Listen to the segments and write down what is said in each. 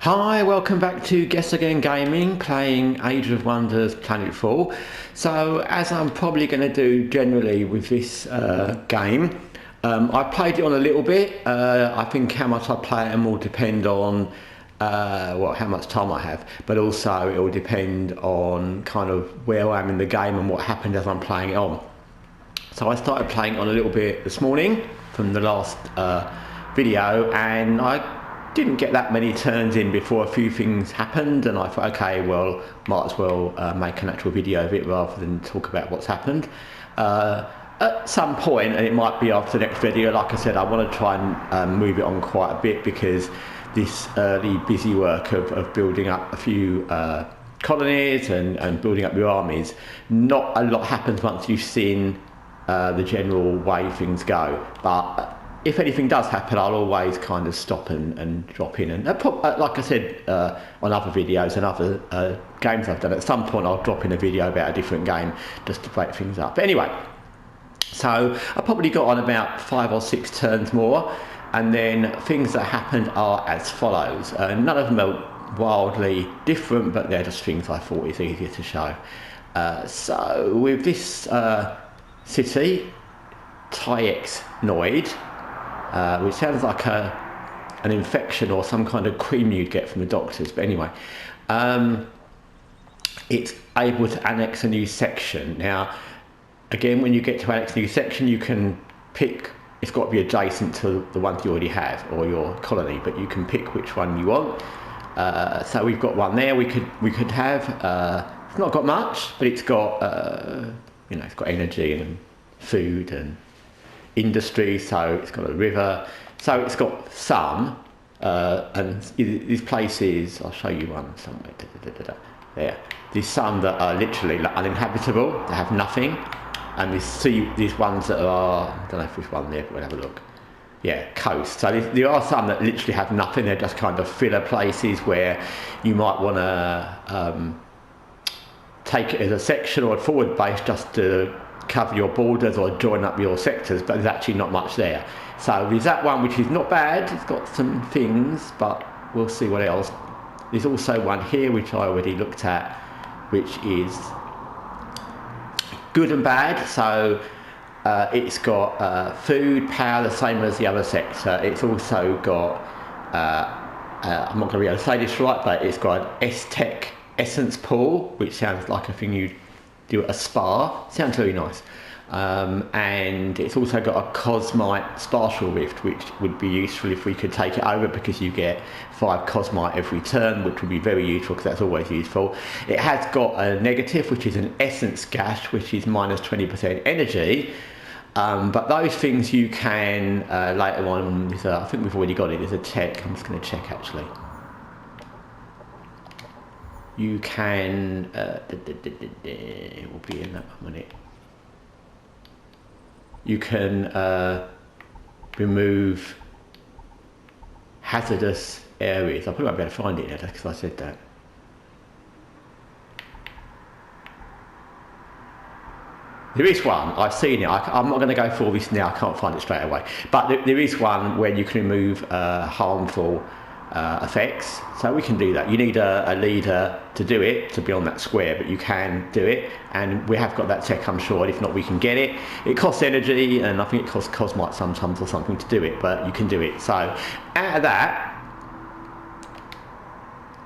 Hi, welcome back to Guessagaingaming, playing Age of Wonders Planetfall. So, as I'm probably going to do generally with this game, I've played it on a little bit. I think how much I play it will depend on how much time I have, but also it will depend on kind of where I am in the game and what happened as I'm playing it on. So I started playing on a little bit this morning from the last video, and I didn't get that many turns in before a few things happened, and I thought, okay, well, might as well make an actual video of it rather than talk about what's happened. At some point, and it might be after the next video, like I said, I want to try and move it on quite a bit, because this early busy work of building up a few colonies and building up your armies, not a lot happens once you've seen the general way things go. But if anything does happen, I'll always kind of stop and drop in. And like I said on other videos and other games I've done, at some point I'll drop in a video about a different game just to break things up. But anyway, so I probably got on about 5 or 6 turns more, and then things that happened are as follows. None of them are wildly different, but they're just things I thought is easier to show. So with this city, Tyexnoid, which sounds like an infection or some kind of cream you'd get from the doctors, but anyway, it's able to annex a new section. Now, again, when you get to annex a new section, you can pick, it's got to be adjacent to the ones you already have or your colony, but you can pick which one you want. So we've got one there. We could have. It's not got much, but it's got it's got energy and food and industry, so it's got a river, so it's got some, and these places, I'll show you one somewhere, there, there's some that are literally uninhabitable, they have nothing, and these ones that are, I don't know if there's one there, but we'll have a look, yeah, coast. So there are some that literally have nothing, they're just kind of filler places where you might want to take it as a section or a forward base just to cover your borders or join up your sectors, but there's actually not much there. So there's that one, which is not bad, it's got some things, but we'll see what else. There's also one here which I already looked at, which is good and bad. So it's got food, power, the same as the other sector. It's also got I'm not going to be able to say this right, but it's got an S-Tech essence pool, which sounds like a thing you'd do at a spa. Sounds really nice. And it's also got a Cosmite spatial rift, which would be useful if we could take it over, because you get 5 Cosmite every turn, which would be very useful, because that's always useful. It has got a negative, which is an essence gash, which is minus 20% energy. But those things you can later on, I think we've already got it, there's a tech, I'm just going to check actually. You can, it will be in that one, won't it? You can remove hazardous areas. I probably won't be able to find it now because I said that. There is one, I've seen it, I'm not going to go for all this now, I can't find it straight away. But there is one where you can remove harmful effects, so we can do that. You need a leader to do it, to be on that square, but you can do it, and we have got that tech, I'm sure. If not, we can get it. It costs energy, and I think it costs Cosmite sometimes or something to do it, but you can do it. So out of that,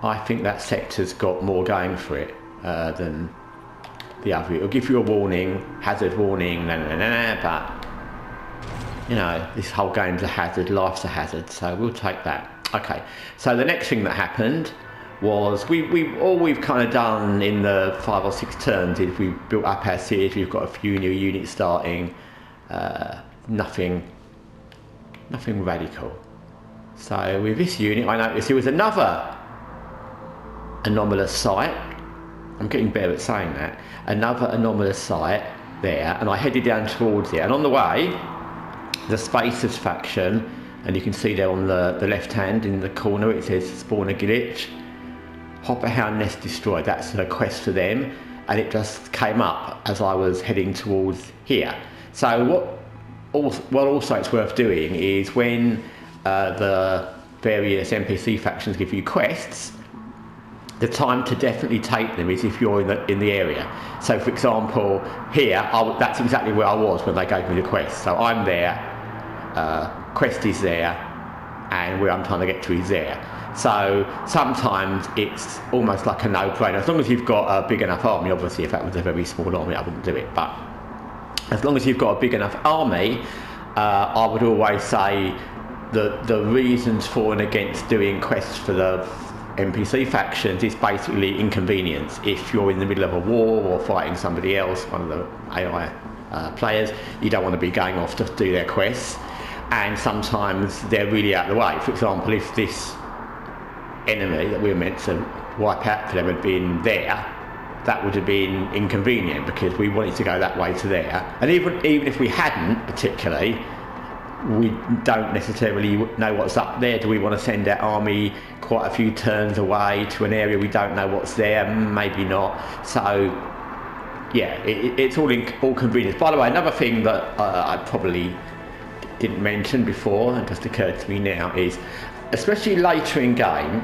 I think that sector's got more going for it than the other. It'll give you a warning, hazard warning, but you know, this whole game's a hazard, life's a hazard, so we'll take that. Okay, so the next thing that happened was we've kind of done in the 5 or 6 turns is we built up our series. We've got a few new units starting, nothing radical. So with this unit, I noticed there was another anomalous site. I'm getting better at saying that. Another anomalous site there, and I headed down towards it. And on the way, the Spacers faction. And you can see there on the left hand in the corner it says spawner glitch, Hopper Hound nest destroyed. That's a quest for them, and it just came up as I was heading towards here. So what also it's worth doing is when the various NPC factions give you quests, the time to definitely take them is if you're in the area. So for example, here, that's exactly where I was when they gave me the quest. So I'm there, quest is there, and where I'm trying to get to is there. So sometimes it's almost like a no-brainer. As long as you've got a big enough army, obviously if that was a very small army I wouldn't do it, but as long as you've got a big enough army, I would always say that the reasons for and against doing quests for the NPC factions is basically inconvenience. If you're in the middle of a war or fighting somebody else, one of the AI players, you don't want to be going off to do their quests, and sometimes they're really out of the way. For example, if this enemy that we were meant to wipe out for them had been there, that would have been inconvenient because we wanted to go that way to there, and even if we hadn't particularly, we don't necessarily know what's up there. Do we want to send our army quite a few turns away to an area we don't know what's there? Maybe not. So yeah, it's all convenience. By the way, another thing that I probably didn't mention before and just occurred to me now is, especially later in game,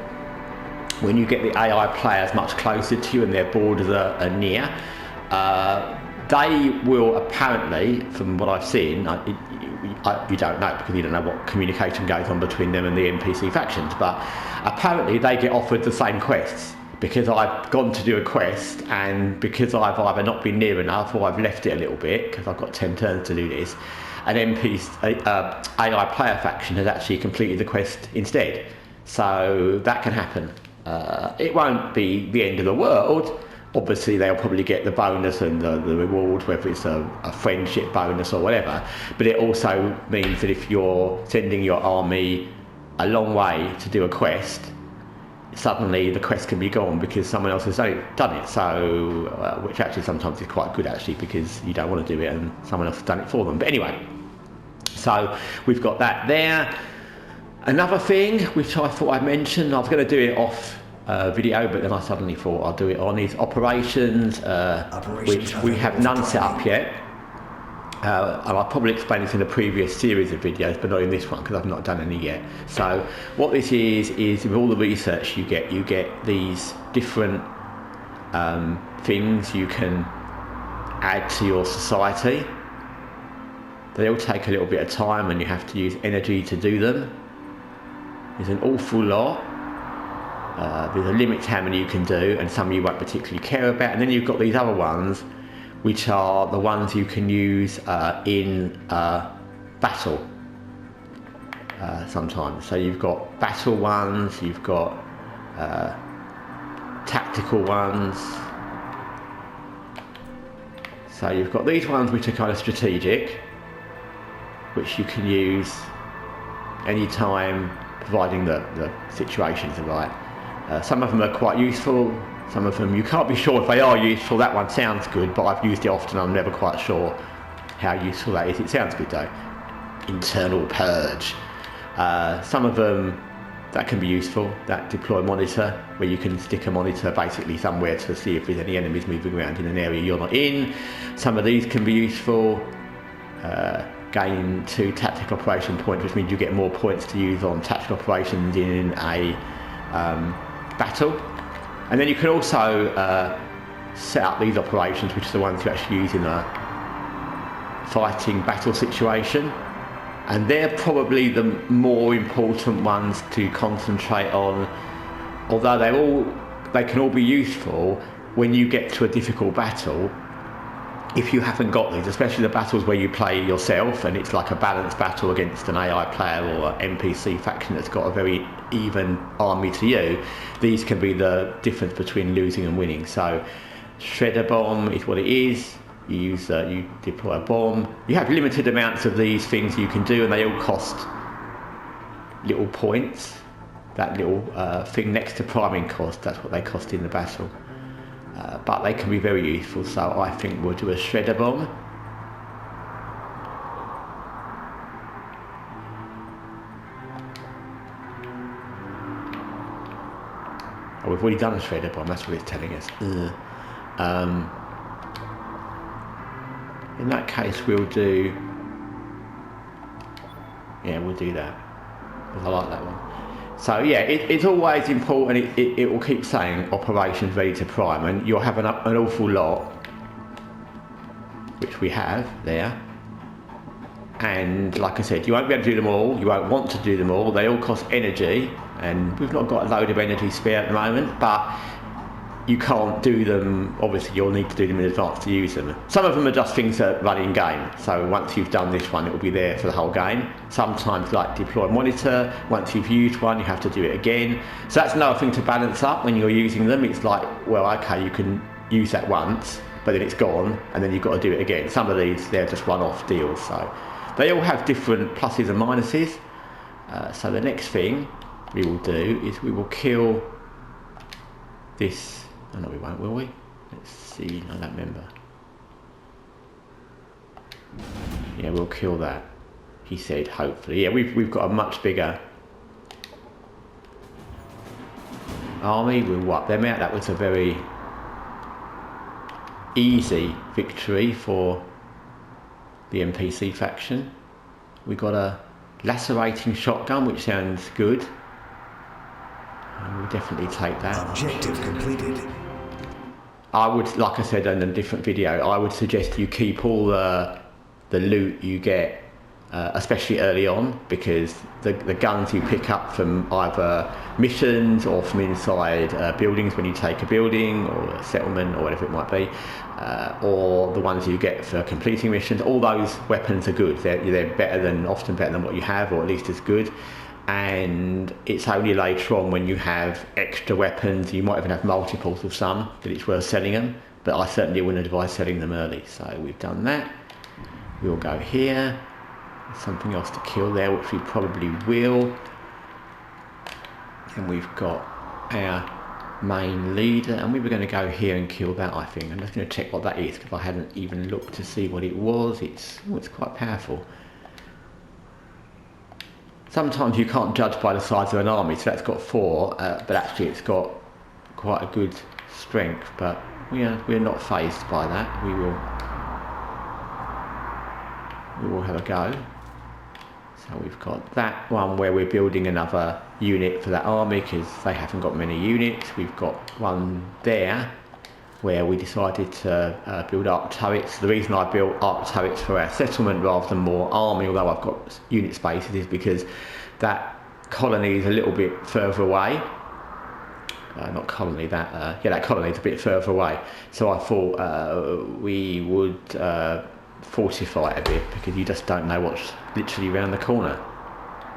when you get the AI players much closer to you and their borders are near, they will apparently, from what I've seen, you don't know because you don't know what communication goes on between them and the NPC factions, but apparently they get offered the same quests because I've gone to do a quest, and because I've either not been near enough or I've left it a little bit because I've got 10 turns to do this, an AI player faction has actually completed the quest instead. So that can happen. It won't be the end of the world. Obviously they'll probably get the bonus and the reward, whether it's a friendship bonus or whatever, but it also means that if you're sending your army a long way to do a quest, suddenly the quest can be gone because someone else has done it. So which actually sometimes is quite good actually, because you don't want to do it and someone else has done it for them. But anyway, so we've got that there. Another thing which I thought I'd mention, I was going to do it off video, but then I suddenly thought I'll do it on, is operations, which we have none set up yet. And I'll probably explain this in a previous series of videos, but not in this one because I've not done any yet. So what this is with all the research you get these different things you can add to your society. They all take a little bit of time and you have to use energy to do them. There's an awful lot. There's a limit to how many you can do, and some you won't particularly care about. And then you've got these other ones, which are the ones you can use in battle sometimes. So you've got battle ones, you've got tactical ones. So you've got these ones which are kind of strategic, which you can use anytime, providing the situations are right. Some of them are quite useful, some of them you can't be sure if they are useful. That one sounds good, but I've used it often, I'm never quite sure how useful that is. It sounds good though. Internal purge. Some of them that can be useful, that deploy monitor, where you can stick a monitor basically somewhere to see if there's any enemies moving around in an area you're not in. Some of these can be useful. Gain 2 tactical operation points, which means you get more points to use on tactical operations in a battle. And then you can also set up these operations, which are the ones you actually use in a fighting battle situation. And they're probably the more important ones to concentrate on, although they can all be useful when you get to a difficult battle. If you haven't got these, especially the battles where you play yourself and it's like a balanced battle against an AI player or an NPC faction that's got a very even army to you, these can be the difference between losing and winning. So Shredder Bomb is what it is. You deploy a bomb. You have limited amounts of these things you can do, and they all cost little points. That little thing next to priming cost, that's what they cost in the battle. But they can be very useful, so I think we'll do a Shredder Bomb. Oh, we've already done a Shredder Bomb, that's what it's telling us. In that case we'll do that, because I like that one. So yeah, it's always important. It will keep saying operations ready to prime, and you'll have an awful lot, which we have there. And like I said, you won't be able to do them all. You won't want to do them all. They all cost energy, and we've not got a load of energy spare at the moment, but you can't do them. Obviously, you'll need to do them in advance to use them. Some of them are just things that run in game. So once you've done this one, it will be there for the whole game. Sometimes, like deploy monitor, once you've used one, you have to do it again. So that's another thing to balance up when you're using them. It's like, well, okay, you can use that once, but then it's gone, and then you've got to do it again. Some of these, they're just one-off deals. So they all have different pluses and minuses. So the next thing we will do is we will kill this. Oh no, we won't, will we? Let's see, I don't remember. Yeah, we'll kill that. He said, hopefully. Yeah, we've got a much bigger army. We'll wipe them out. That was a very easy victory for the NPC faction. We got a lacerating shotgun, which sounds good. And we'll definitely take that. Objective completed. I would, like I said in a different video, I would suggest you keep all the loot you get, especially early on, because the guns you pick up from either missions or from inside buildings when you take a building or a settlement or whatever it might be, or the ones you get for completing missions, all those weapons are good. They're often better than what you have, or at least as good. And it's only later on when you have extra weapons, you might even have multiples of some, that it's worth selling them. But I certainly wouldn't advise selling them early. So we've done that. We'll go here. There's something else to kill there, which we probably will. And we've got our main leader, and we were going to go here and kill that, I think. I'm just going to check what that is, because I hadn't even looked to see what it was. It's quite powerful. Sometimes you can't judge by the size of an army, so that's got 4, but actually it's got quite a good strength, but we're not fazed by that. We will have a go. So we've got that one where we're building another unit for that army, because they haven't got many units. We've got one there where we decided to build arc turrets. The reason I built arc turrets for our settlement rather than more army, although I've got unit spaces, is because that colony is a little bit further away. Not colony, that colony is a bit further away. So I thought we would fortify it a bit, because you just don't know what's literally around the corner.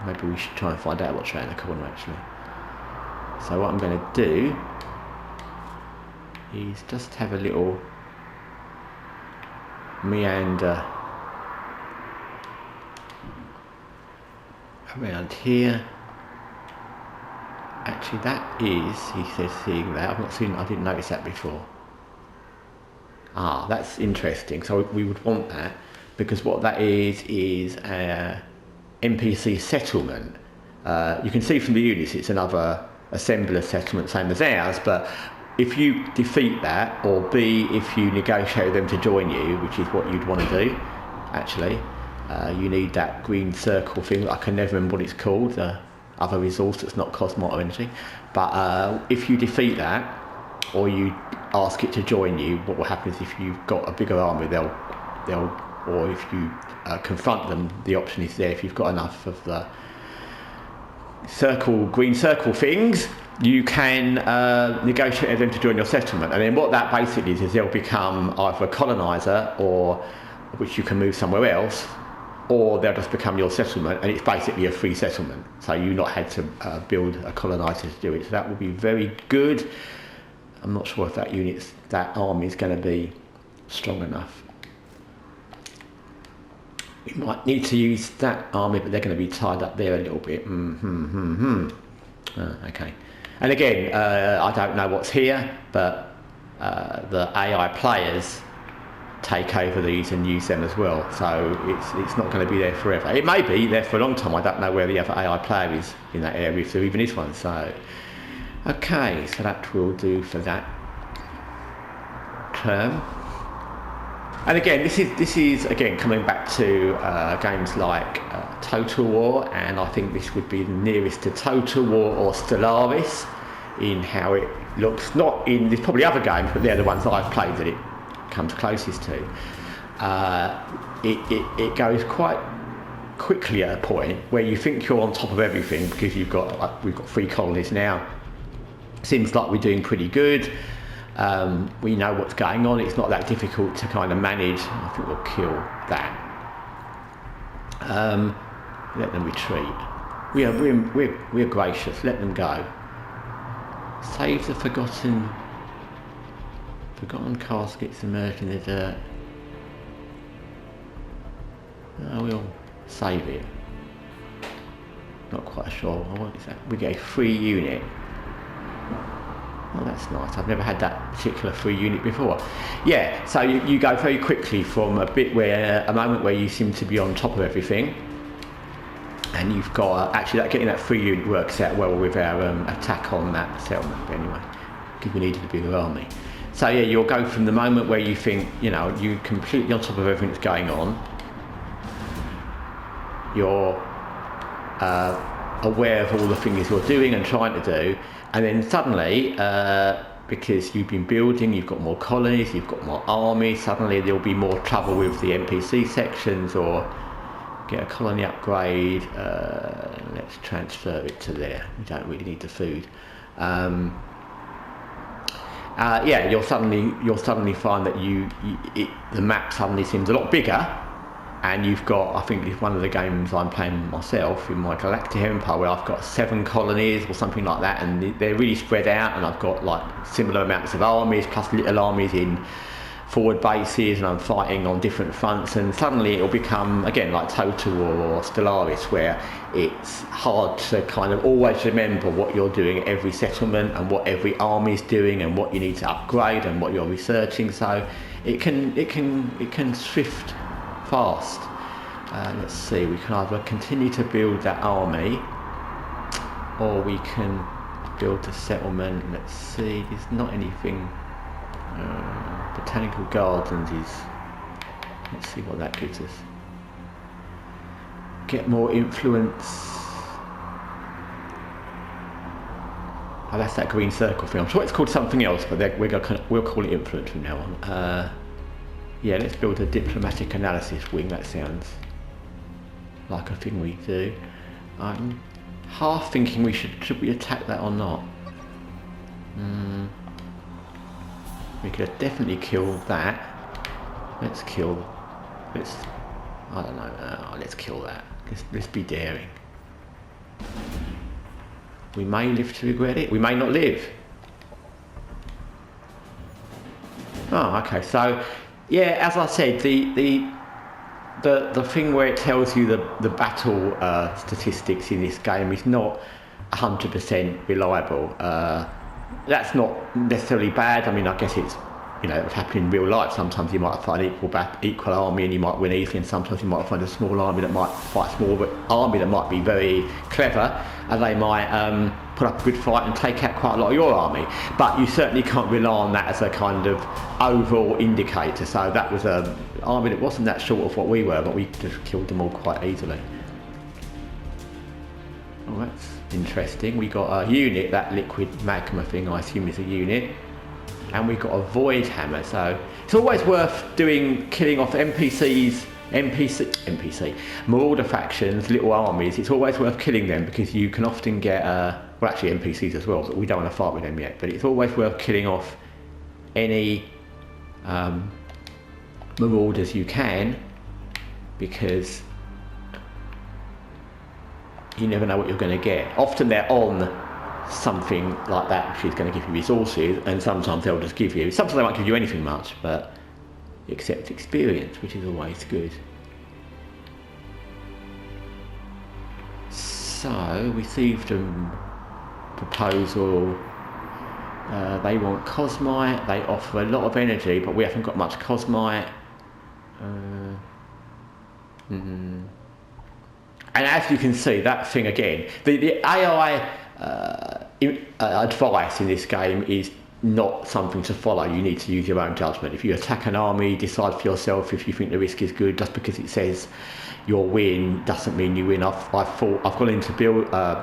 Maybe we should try and find out what's around the corner actually. So what I'm going to do is just have a little meander around here. Actually, that is, he says, seeing that. I didn't notice that before. Ah, that's interesting. So we would want that, because what that is a NPC settlement. You can see from the units it's another assembler settlement, same as ours, but if you defeat that, or B, if you negotiate with them to join you, which is what you'd want to do, actually, you need that green circle thing. I can never remember what it's called, the other resource that's not cosmot or anything. But if you defeat that, or you ask it to join you, what will happen is if you've got a bigger army, or if you confront them, the option is there. If you've got enough of the green circle things, you can negotiate with them to join your settlement. And then what that basically is they'll become either a colonizer, or which you can move somewhere else, or they'll just become your settlement, and it's basically a free settlement. So you've not had to build a colonizer to do it. So that will be very good. I'm not sure if that army is going to be strong enough. We might need to use that army, but they're going to be tied up there a little bit. Okay. And again, I don't know what's here, but the AI players take over these and use them as well. So it's not going to be there forever. It may be there for a long time. I don't know where the other AI player is in that area, if there even is one. So, okay, so that will do for that term. And again, this is again coming back to games like Total War, and I think this would be the nearest to Total War or Stellaris in how it looks. Not in, there's probably other games, but they're the ones that I've played that it comes closest to. It goes quite quickly at a point where you think you're on top of everything because we've got 3 colonies now. Seems like we're doing pretty good. We know what's going on. It's not that difficult to kind of manage. I think we'll kill that. Let them retreat. We're gracious. Let them go. Save the forgotten caskets emerged in the dirt. We'll save it. Not quite sure. What is that? We get a free unit. Oh, that's nice. I've never had that particular free unit before. Yeah, so you go very quickly from a moment where you seem to be on top of everything, and you've got actually getting that free unit works out well with our attack on that settlement. But anyway, because we needed a bigger army. So yeah, you'll go from the moment where you think you're completely on top of everything that's going on. You're aware of all the things you're doing and trying to do. And then suddenly, because you've been building, you've got more colonies, you've got more armies, suddenly there'll be more trouble with the NPC sections, or get a colony upgrade. Let's transfer it to there. We don't really need the food. Yeah, you'll suddenly find that the map suddenly seems a lot bigger. And you've got, I think it's one of the games I'm playing myself in my Galactic Empire, where I've got 7 colonies or something like that, and they're really spread out, and I've got like similar amounts of armies plus little armies in forward bases, and I'm fighting on different fronts, and suddenly it'll become again like Total War or Stellaris, where it's hard to kind of always remember what you're doing at every settlement and what every army's doing and what you need to upgrade and what you're researching. So it can shift fast. Let's see, we can either continue to build that army, or we can build a settlement. Let's see, there's not anything. Botanical Gardens is, let's see what that gives us. Get more influence. Oh, that's that green circle thing. I'm sure it's called something else, but we'll call it influence from now on. Yeah, let's build a diplomatic analysis wing. That sounds like a thing we do. I'm half thinking should we attack that or not? We could have definitely killed that. I don't know, let's kill that. Let's be daring. We may live to regret it, we may not live. Oh, okay, so yeah, as I said, the thing where it tells you the battle statistics in this game is not 100% reliable. That's not necessarily bad. I mean, I guess it's, it would happen in real life. Sometimes you might find equal army and you might win easily, and sometimes you might find a small army that might fight a small army that might be very clever, and they might put up a good fight and take out quite a lot of your army. But you certainly can't rely on that as a kind of overall indicator. So that was an army that wasn't that short of what we were, but we just killed them all quite easily. Oh, that's interesting. We got a unit, that liquid magma thing, I assume is a unit, and we got a void hammer. So it's always worth killing off NPC, Marauder factions, little armies. It's always worth killing them because you can often get, well, actually NPCs as well, but we don't want to fight with them yet. But it's always worth killing off any Marauders you can, because you never know what you're going to get. Often they're on something like that which is going to give you resources, and sometimes they'll just give you, sometimes they won't give you anything much, but except experience, which is always good. So, received a proposal. They want Cosmite, they offer a lot of energy, but we haven't got much Cosmite. And as you can see, that thing again, the AI advice in this game is not something to follow. You need to use your own judgment. If you attack an army, decide for yourself if you think the risk is good, just because it says, your win doesn't mean you win. I've gone into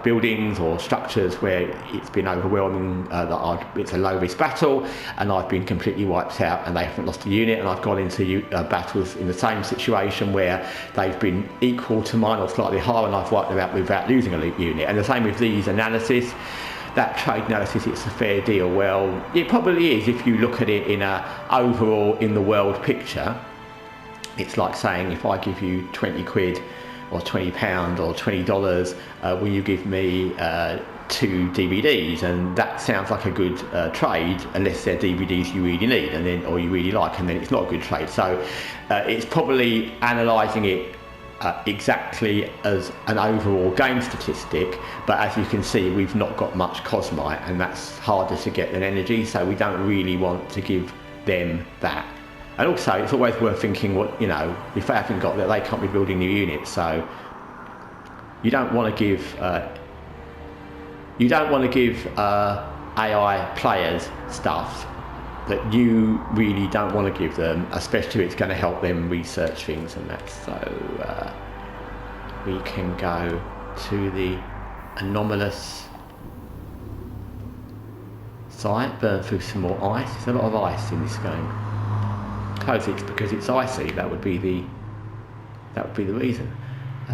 buildings or structures where it's been overwhelming, it's a low risk battle, and I've been completely wiped out and they haven't lost a unit. And I've gone into battles in the same situation where they've been equal to mine or slightly higher, and I've wiped them out without losing a unit. And the same with these analysis. That trade analysis, it's a fair deal. Well, it probably is if you look at it in a overall in the world picture. It's like saying, if I give you 20 quid or £20 or $20, will you give me 2 DVDs? And that sounds like a good trade, unless they're DVDs you really need or you really like, and then it's not a good trade. So it's probably analysing it exactly as an overall game statistic, but as you can see, we've not got much Cosmite, and that's harder to get than energy, so we don't really want to give them that. And also, it's always worth thinking, what, you know, if they haven't got that, they can't be building new units. So you don't want to give AI players stuff that you really don't want to give them, especially if it's going to help them research things and that. So we can go to the anomalous site, burn through some more ice. There's a lot of ice in this game. I suppose it's because it's icy. That would be the reason. I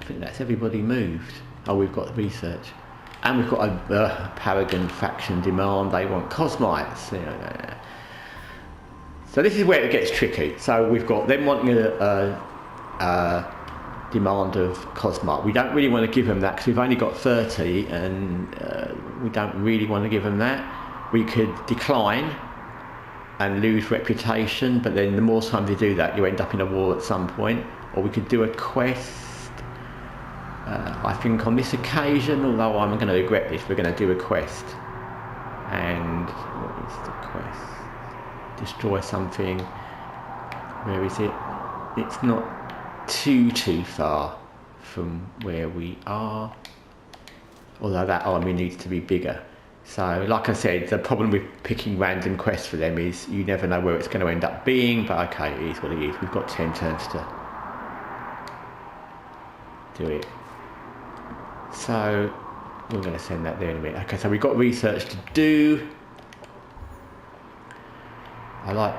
think that's everybody moved. Oh, we've got research, and we've got a Paragon faction demand. They want Cosmites. So this is where it gets tricky. So we've got them wanting a demand of Cosmite. We don't really want to give them that because we've only got 30, and we don't really want to give them that. We could decline and lose reputation, but then the more times you do that, you end up in a war at some point. Or we could do a quest. I think on this occasion, although I'm going to regret this, we're going to do a quest. And what is the quest? Destroy something. Where is it? It's not too far from where we are, although that army needs to be bigger. So like I said, the problem with picking random quests for them is you never know where it's going to end up being, but okay, it is what it is. We've got 10 turns to do it, so we're going to send that there in a minute. Okay, so we've got research to do. I like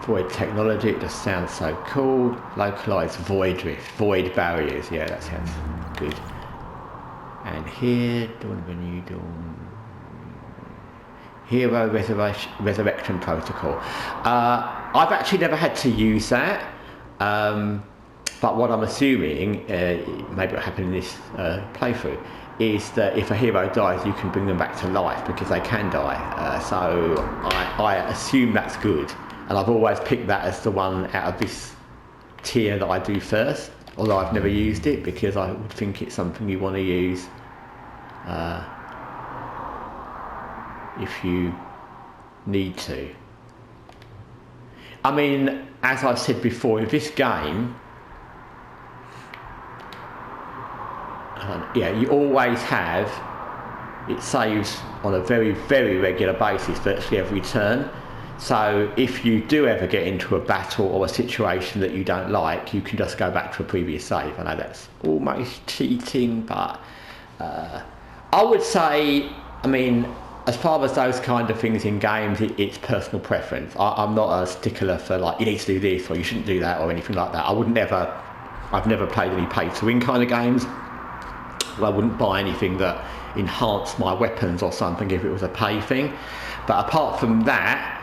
void technology, it just sounds so cool. Localized void drift, void barriers, yeah, that sounds good. And here, Dawn of a New Dawn, Hero Resurrection Protocol. I've actually never had to use that, but what I'm assuming, maybe what happened in this playthrough, is that if a hero dies, you can bring them back to life because they can die. So I assume that's good. And I've always picked that as the one out of this tier that I do first, although I've never used it because I would think it's something you want to use if you need to. I mean, as I've said before, with this game, yeah, you always have, it saves on a very regular basis, virtually every turn. So if you do ever get into a battle or a situation that you don't like, you can just go back to a previous save. I know that's almost cheating, but I would say, I mean, as far as those kind of things in games, it's personal preference. I'm not a stickler for like, you need to do this or you shouldn't do that or anything like that. I've never played any pay to win kind of games. I wouldn't buy anything that enhanced my weapons or something if it was a pay thing. But apart from that,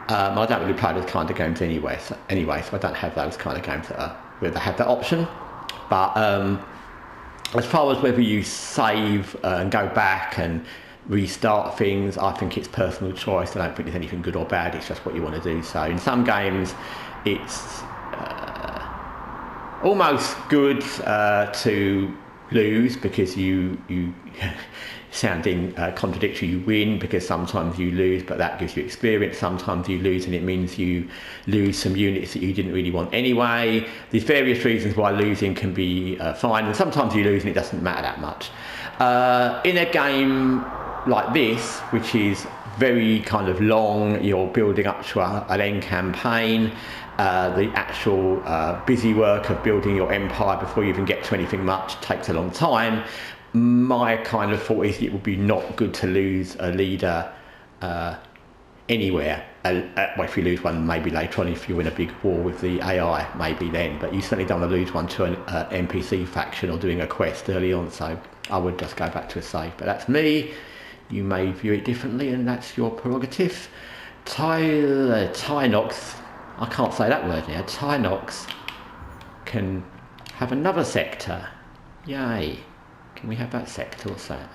I don't really play those kind of games anyway, so I don't have those kind of games where they have that option. But as far as whether you save and go back and restart things, I think it's personal choice. I don't think there's anything good or bad, it's just what you want to do. So in some games, it's almost good to lose because you sounding contradictory, you win because sometimes you lose, but that gives you experience. Sometimes you lose and it means you lose some units that you didn't really want anyway. There's various reasons why losing can be fine, and sometimes you lose and it doesn't matter that much. In a game like this, which is very kind of long. You're building up to an end campaign. The actual busy work of building your empire before you even get to anything much takes a long time. My kind of thought is it would be not good to lose a leader anywhere. Well, if you lose one, maybe later on, if you're in a big war with the AI, maybe then. But you certainly don't want to lose one to an NPC faction or doing a quest early on. So I would just go back to a save. But that's me. You may view it differently, and that's your prerogative. Tynox, I can't say that word now. Tynox can have another sector. Yay. Can we have that sector? What's that?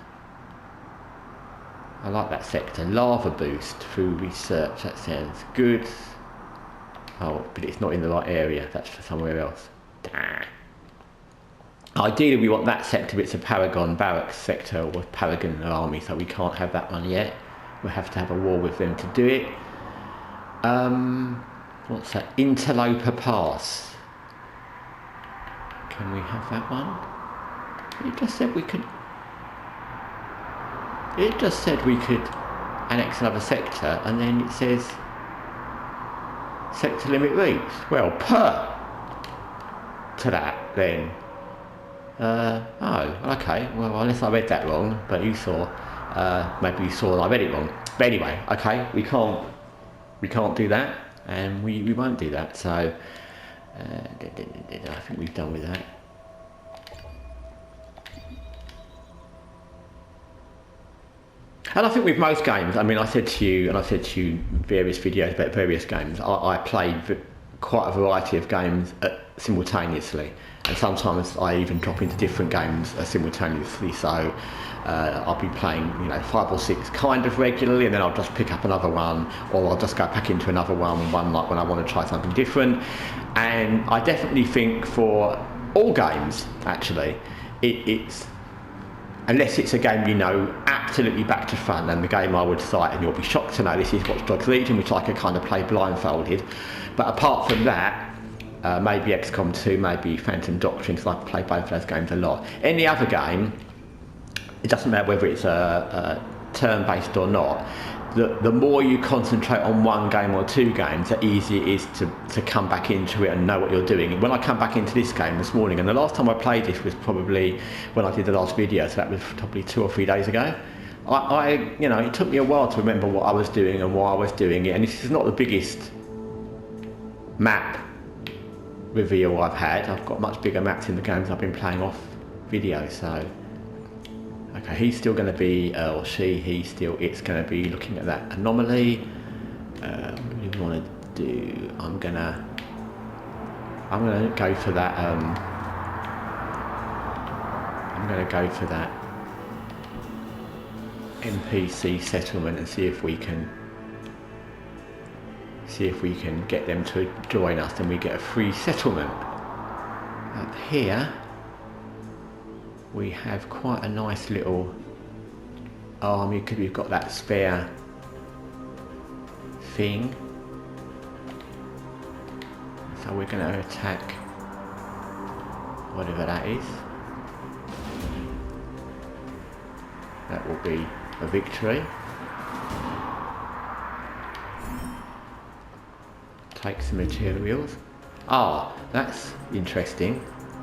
I like that sector. Lava boost through research. That sounds good. Oh, but it's not in the right area. That's for somewhere else. Damn. Ideally, we want that sector. It's a Paragon barracks sector or Paragon army, so we can't have that one yet. We'll have to have a war with them to do it. What's that? Interloper Pass. Can we have that one? It just said we could. It just said we could annex another sector, and then it says sector limit reached. Well, to that then. Oh, okay. Well, unless I read that wrong, but you saw. Maybe you saw that I read it wrong. But anyway, okay, we can't do that, and we won't do that. So I think we've done with that. And I think with most games, I mean, I said to you various videos about various games, I played quite a variety of games simultaneously, and sometimes I even drop into different games simultaneously. So I'll be playing, 5 or 6 kind of regularly, and then I'll just pick up another one, or I'll just go back into another one like when I want to try something different. And I definitely think for all games, actually, it's unless it's a game absolutely back to front, and the game I would cite, and you'll be shocked to know this is Watch Dogs Legion, which I could kind of play blindfolded. But apart from that, maybe XCOM 2, maybe Phantom Doctrine, because I play both of those games a lot. Any other game, it doesn't matter whether it's a turn-based or not, the more you concentrate on one game or 2 games, the easier it is to come back into it and know what you're doing. When I come back into this game this morning, and the last time I played this was probably when I did the last video, so that was probably 2 or 3 days ago. It took me a while to remember what I was doing and why I was doing it, and this is not the biggest map reveal I've had. I've got much bigger maps in the games I've been playing off video, so okay, he's still going to be, or it's going to be looking at that anomaly. What do we want to do? I'm going to go for that, NPC settlement and see if we can get them to join us, and we get a free settlement. Up here we have quite a nice little army because we've got that spare thing. So we're going to attack whatever that is. That will be a victory. Take some materials. That's interesting.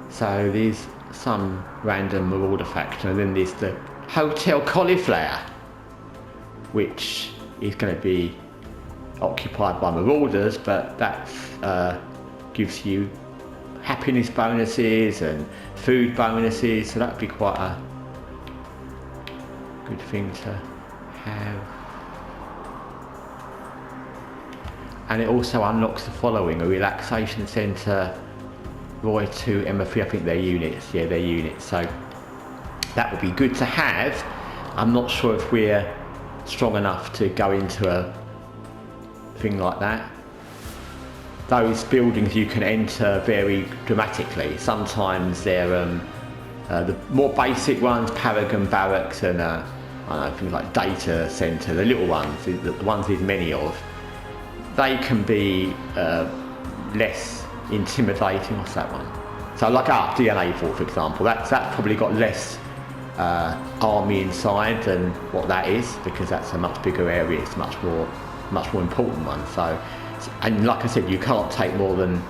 So there's some random marauder faction, and then there's the Hotel Cauliflower, which is going to be occupied by marauders, but that gives you happiness bonuses and food bonuses, so that would be quite a good thing to have. And it also unlocks the following: a relaxation centre, Roy 2, Emma 3, I think they're units, yeah, they're units, so that would be good to have. I'm not sure if we're strong enough to go into a thing like that. Those buildings you can enter vary dramatically. Sometimes they're the more basic ones, Paragon Barracks and things like Data Centre, the little ones, the ones there's many of, they can be less intimidating. What's that one? So like DNA Vault, for example, that's probably got less army inside and what that is, because that's a much bigger area. It's much more important one. So, and like I said, you can't take more than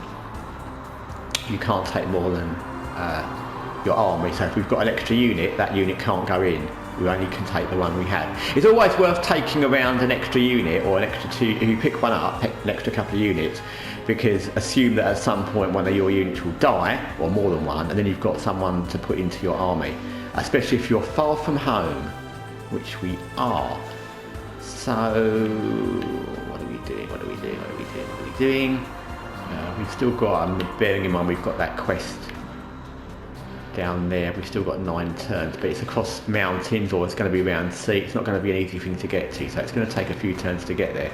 your army. So if we've got an extra unit, that unit can't go in. We only can take the one we have. It's always worth taking around an extra unit or an extra two. If you pick one up, take an extra couple of units, because assume that at some point one of your units will die, or more than one, and then you've got someone to put into your army, especially if you're far from home, which we are. So what are we doing? We've still got, bearing in mind we've got that quest down there, we've still got 9 turns, but it's across mountains, or it's going to be around sea. It's not going to be an easy thing to get to, so it's going to take a few turns to get there.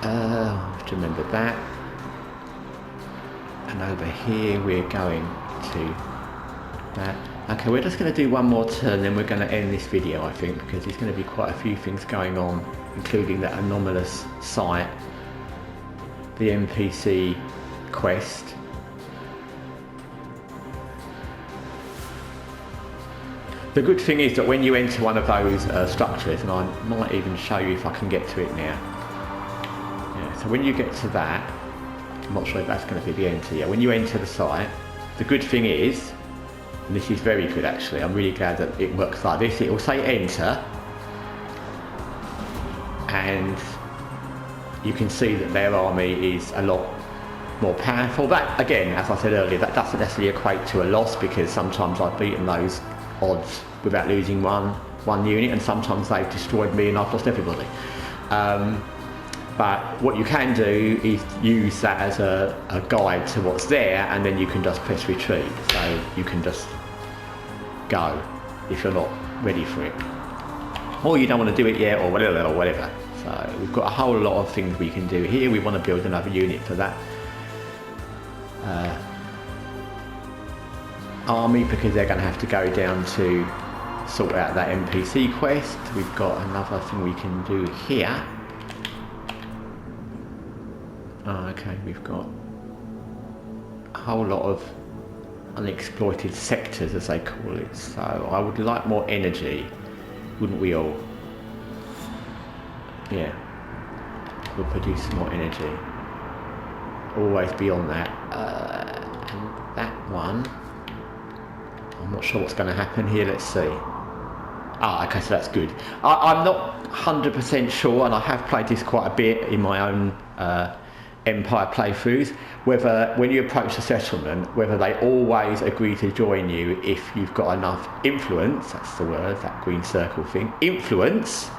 I have to remember that. And over here we're going to that. Okay, we're just going to do one more turn, then we're going to end this video, I think, because there's going to be quite a few things going on, including that anomalous site, the NPC quest. The good thing is that when you enter one of those structures, and I might even show you if I can get to it now. Yeah, so when you get to that, I'm not sure if that's going to be the enter. Yeah, when you enter the site, the good thing is, and this is very good actually, I'm really glad that it works like this. It will say enter, and you can see that their army is a lot more powerful. That, again, as I said earlier, that doesn't necessarily equate to a loss, because sometimes I've beaten those odds without losing one unit, and sometimes they've destroyed me and I've lost everybody. But what you can do is use that as a guide to what's there, and then you can just press retreat. So you can just go if you're not ready for it, or you don't want to do it yet, or whatever. So we've got a whole lot of things we can do here. We want to build another unit for that army, because they're going to have to go down to sort out that NPC quest. We've got another thing we can do here. Oh, okay, we've got a whole lot of unexploited sectors, as they call it. So I would like more energy, wouldn't we all? Yeah, we'll produce some more energy. Always beyond that. And that one, I'm not sure what's going to happen here. Let's see. Ah, okay, so that's good. I'm not 100% sure, and I have played this quite a bit in my own Empire playthroughs, whether when you approach the settlement, whether they always agree to join you if you've got enough influence, that's the word, that green circle thing, influence,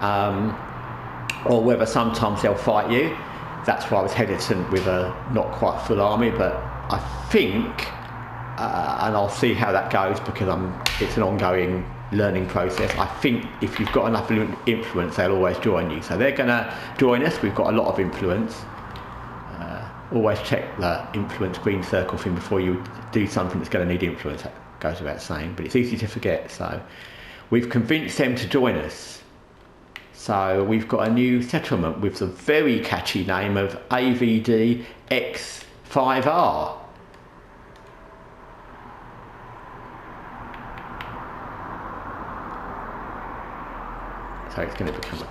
or whether sometimes they'll fight you. That's why I was hesitant with a not quite full army, but I think, and I'll see how that goes, because it's an ongoing learning process. I think if you've got enough influence, they'll always join you. So they're going to join us. We've got a lot of influence. Always check the influence green circle thing before you do something that's going to need influence. That goes without saying, but it's easy to forget. So we've convinced them to join us. So we've got a new settlement with the very catchy name of AVD X5R. So it's going to become a...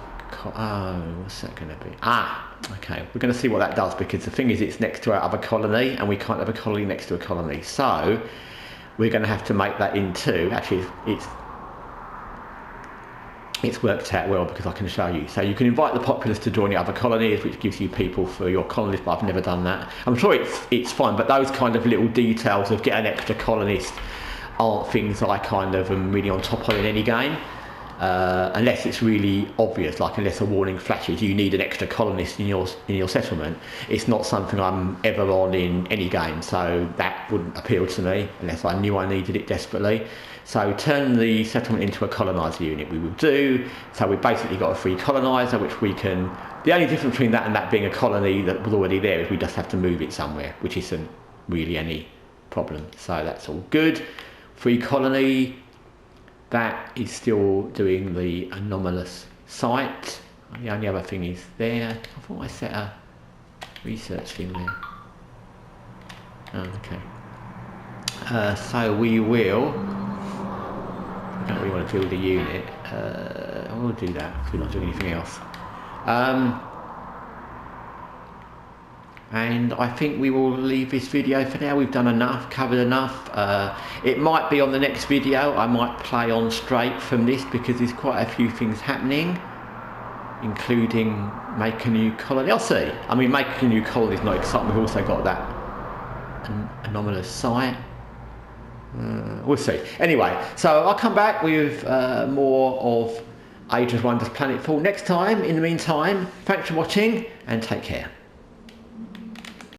Oh, what's that going to be? Ah, okay. We're going to see what that does, because the thing is it's next to our other colony, and we can't have a colony next to a colony. So we're going to have to make that into... Actually, it's worked out well, because I can show you. So you can invite the populace to join the other colonies, which gives you people for your colonies, but I've never done that. I'm sure it's fine, but those kind of little details of getting an extra colonist aren't things that I kind of am really on top of in any game. Unless it's really obvious, like unless a warning flashes, you need an extra colonist in your settlement. It's not something I'm ever on in any game, so that wouldn't appeal to me unless I knew I needed it desperately. So turn the settlement into a coloniser unit we will do. So we've basically got a free coloniser, which we can... The only difference between that and that being a colony that was already there is we just have to move it somewhere, which isn't really any problem. So that's all good. Free colony. That is still doing the anomalous site. The only other thing is there. I thought I set a research thing there. Oh, okay. So we will I don't really want to build a unit. I will do that because we're not doing anything else. And I think we will leave this video for now. We've done enough, covered enough. It might be on the next video. I might play on straight from this because there's quite a few things happening, including make a new colony. I'll see. I mean, making a new colony is not exciting. We've also got that anomalous site. We'll see. Anyway, so I'll come back with more of Age of Wonders Planetfall next time. In the meantime, thanks for watching and take care.